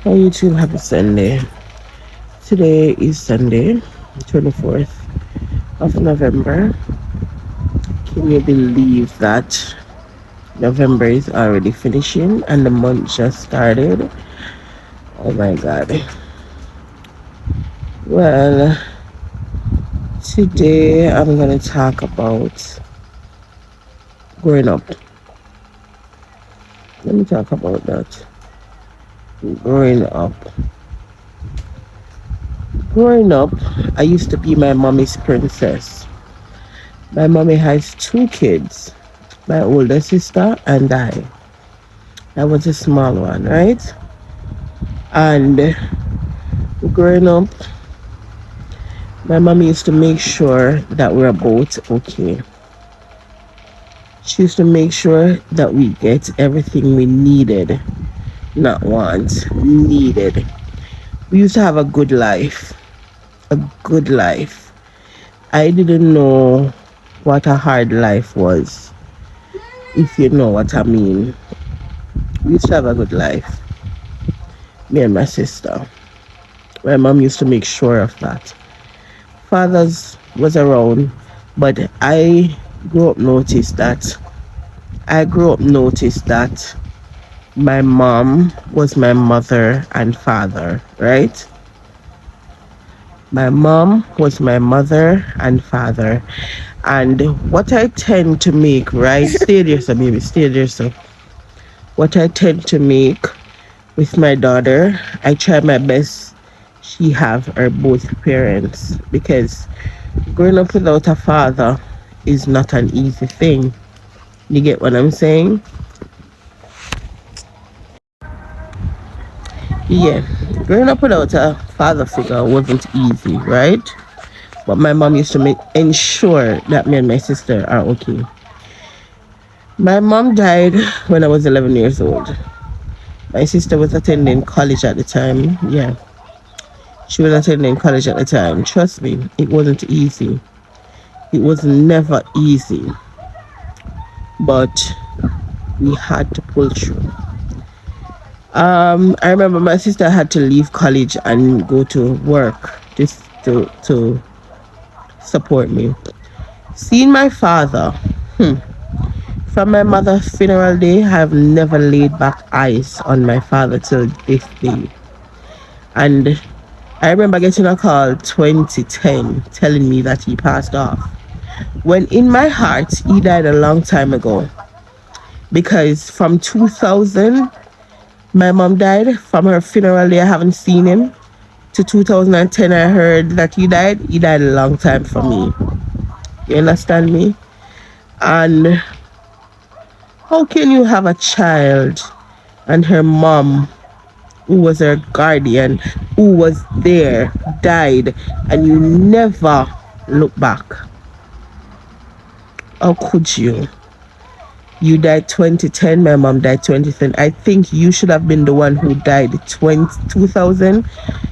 Hi YouTube, happy Sunday. Today is Sunday, 24th of November. Can you believe that November is already finishing and the month just started? Oh my god. Well, today I'm gonna talk about growing up. Let me talk about that. Growing up. Growing up, I used to be my mommy's princess. My mommy has two kids, my older sister and I. I was a small one, right? And growing up, my mom used to make sure that we're both okay. She used to make sure that we get everything we needed, not want, needed. We used to have a good life, a good life. I didn't know what a hard life was, if you know what I mean. We used to have a good life, me and my sister. My mom used to make sure of that. Fathers was around, but grew up noticed that I grew up noticed that my mom was my mother and father, right? My mom was my mother and father. And what I tend to make, right? Stay there, so baby, stay there, so. What I tend to make with my daughter, I try my best she have her both parents, because growing up without a father is not an easy thing. You get what I'm saying? Yeah. Growing up without a father figure wasn't easy, right? But my mom used to ensure that me and my sister are okay. My mom died when I was 11 years old. My sister was attending college at the time. Yeah. She was attending college at the time. Trust me, it wasn't easy. It was never easy. But we had to pull through. I remember my sister had to leave college and go to work just to support me. Seeing my father, from my mother's funeral day, I have never laid back eyes on my father till this day. And I remember getting a call 2010 telling me that he passed off. When in my heart, he died a long time ago. Because from 2000, my mom died. From her funeral day, I haven't seen him. To 2010, I heard that he died. He died a long time for me. You understand me? And how can you have a child and her mom, who was her guardian, who was there, died, and you never look back? How could you? You died 2010, my mom died 2010. I think you should have been the one who died 2000.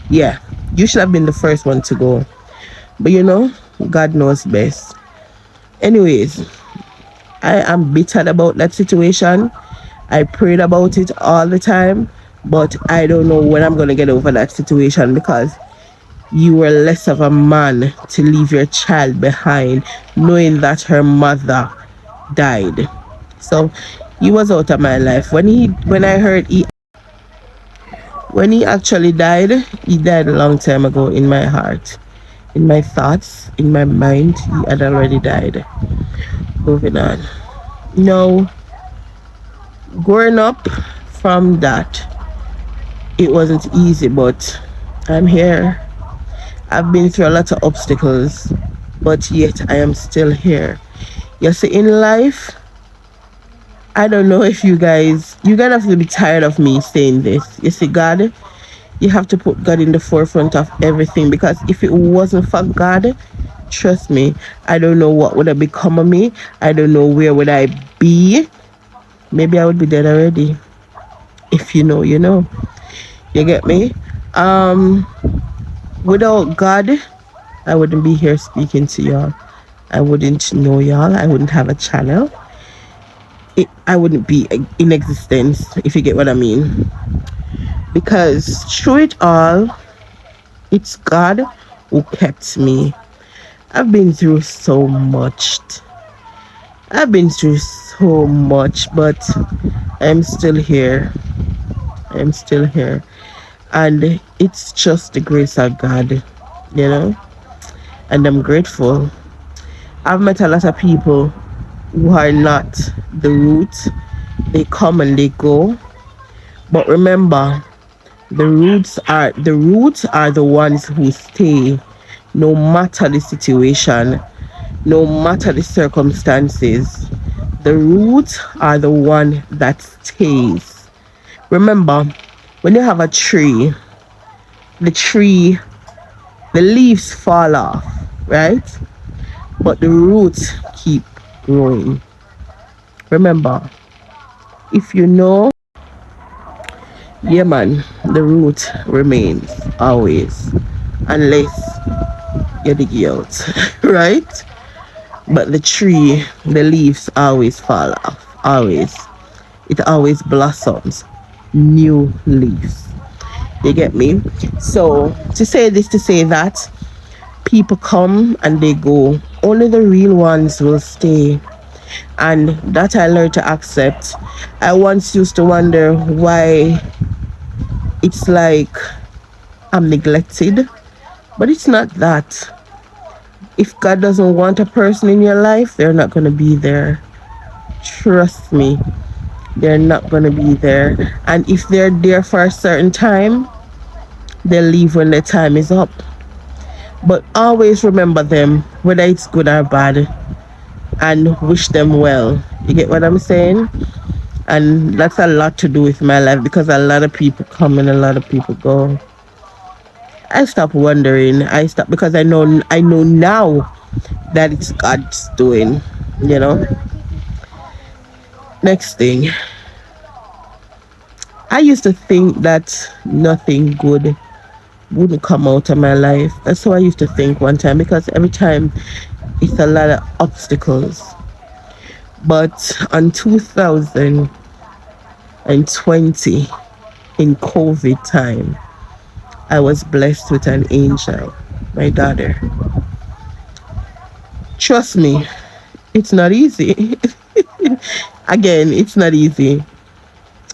Yeah, you should have been the first one to go. But God knows best. Anyways, I am bitter about that situation. I prayed about it all the time, but I don't know when I'm going to get over that situation, because you were less of a man to leave your child behind knowing that her mother died. So he was out of my life. When I heard when he actually died, he died a long time ago in my heart. In my thoughts, in my mind, he had already died. Moving on. No, growing up from that, it wasn't easy, but I'm here. I've been through a lot of obstacles, but yet I am still here. You see, in life, I don't know if you gotta have to be tired of me saying this. You see, God, you have to put God in the forefront of everything, because if it wasn't for God, trust me, I don't know what would have become of me. I don't know where would I be. Maybe I would be dead already. If you know, you know. You get me? Um, Without God, I wouldn't be here speaking to y'all. I wouldn't know y'all. I wouldn't have a channel. I wouldn't be in existence, if you get what I mean. because through it all, it's God who kept me. I've been through so much. I've been through so much, but I'm still here. I'm still here. And it's just the grace of God, you know? And I'm grateful. I've met a lot of people who are not the root. They come and they go. But remember, the roots are the ones who stay no matter the situation, no matter the circumstances. The roots are the one that stays. Remember, when you have a tree, the tree, the leaves fall off, right? But the roots keep growing. Remember, if you know, yeah, man, the root remains always, unless you dig it out, right? But the tree, the leaves always fall off, always. It always blossoms new leaves. You get me? So, to say this, to say that, people come and they go. Only the real ones will stay. And that I learned to accept. I once used to wonder why it's like I'm neglected, but it's not that. If God doesn't want a person in your life, they're not going to be there. Trust me, they're not going to be there. And if they're there for a certain time, they'll leave when their time is up. But always remember them, whether it's good or bad, and wish them well. You get what I'm saying? And that's a lot to do with my life because a lot of people come and a lot of people go. I stop wondering. I stop because I know now that it's God's doing, you know. Next thing, I used to think that nothing good wouldn't come out of my life. That's how I used to think one time because every time it's a lot of obstacles. But on 2020 in COVID time, I was blessed with an angel, my daughter. Trust me, it's not easy. Again, it's not easy.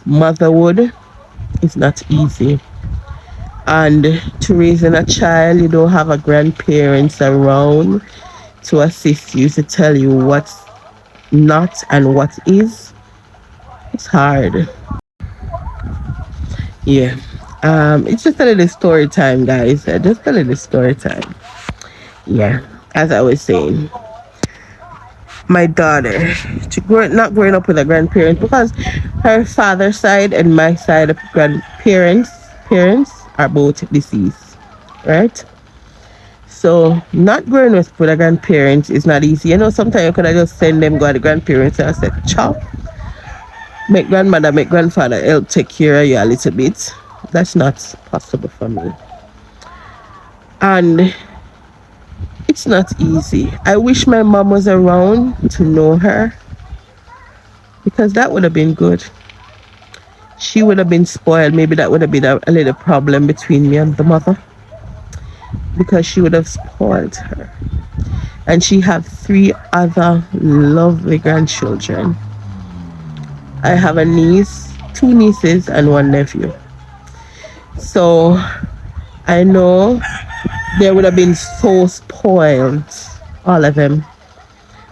Motherhood is not easy. And to raising a child, you don't have a grandparents around to assist you, to tell you what's not and what is. It's hard. Yeah. It's just a little story time, guys. Just a little story time. Yeah. As I was saying, my daughter, not growing up with a grandparent because her father's side and my side of grandparents parents are both deceased, right? So not growing up with a grandparent is not easy. You know, sometimes you could have just send them go to the grandparents and said, chop, make grandmother, make grandfather help take care of you a little bit. That's not possible for me. And it's not easy. I wish my mom was around to know her because that would have been good. She would have been spoiled. Maybe that would have been a little problem between me and the mother because she would have spoiled her. And she have 3 other lovely grandchildren. I have a niece, 2 nieces, and 1 nephew. So I know they would have been so spoiled, all of them,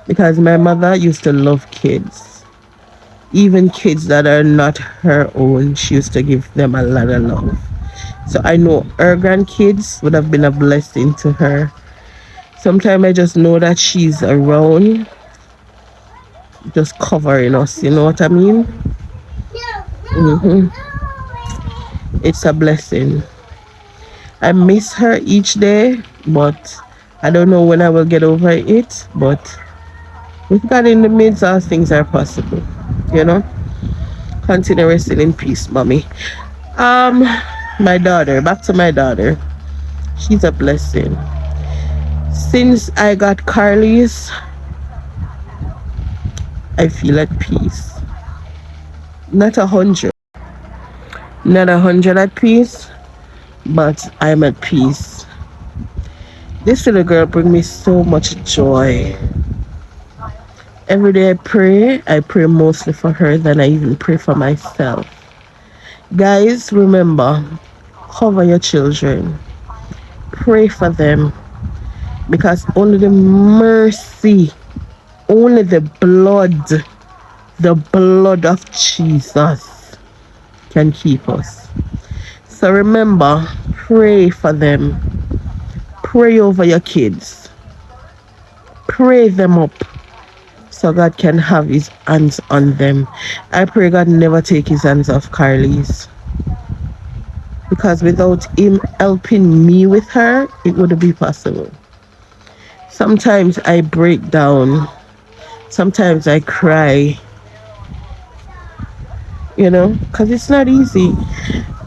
because my mother used to love kids. Even kids that are not her own, she used to give them a lot of love. So I know her grandkids would have been a blessing to her. Sometimes I just know that she's around, just covering us, you know what I mean? hmm It's a blessing. I miss her each day, but I don't know when I will get over it. But with God in the midst, all things are possible, you know? Continue resting in peace, mommy. Um, my daughter, back to my daughter. She's a blessing. Since I got Carly's, I feel at peace. Not 100, Not 100 at peace, but I'm at peace. This little girl brings me so much joy. Every day I pray mostly for her than I even pray for myself. Guys, remember, cover your children. Pray for them because only the mercy, only the blood of Jesus can keep us. So remember, pray for them. Pray over your kids. Pray them up so God can have his hands on them. I pray God never take his hands off Carly's. Because without him helping me with her, it wouldn't be possible. Sometimes I break down. Sometimes I cry. Because it's not easy.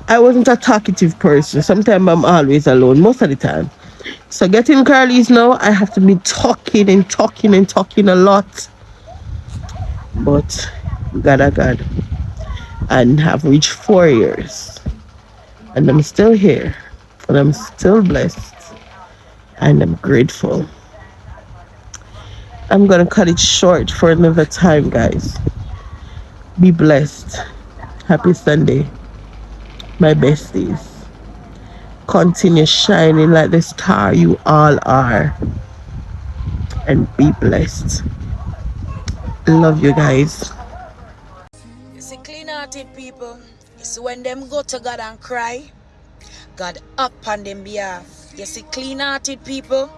I wasn't a talkative person. Sometimes I'm always alone, most of the time. So getting Carly's now, I have to be talking and talking and talking a lot. But God. And have reached 4 years. And I'm still here. And I'm still blessed. And I'm grateful. I'm going to cut it short for another time, guys. Be blessed. Happy Sunday, my besties. Continue shining like the star you all are. And be blessed. Love you guys. You see, clean-hearted people, you see when them go to God and cry, God up on them behalf. You see, clean-hearted people,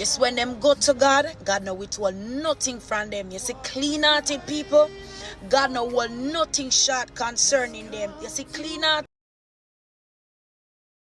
you see when them go to God, God no withhold nothing from them. You see, clean-hearted people, God no hold nothing short concerning them. You see, clean-hearted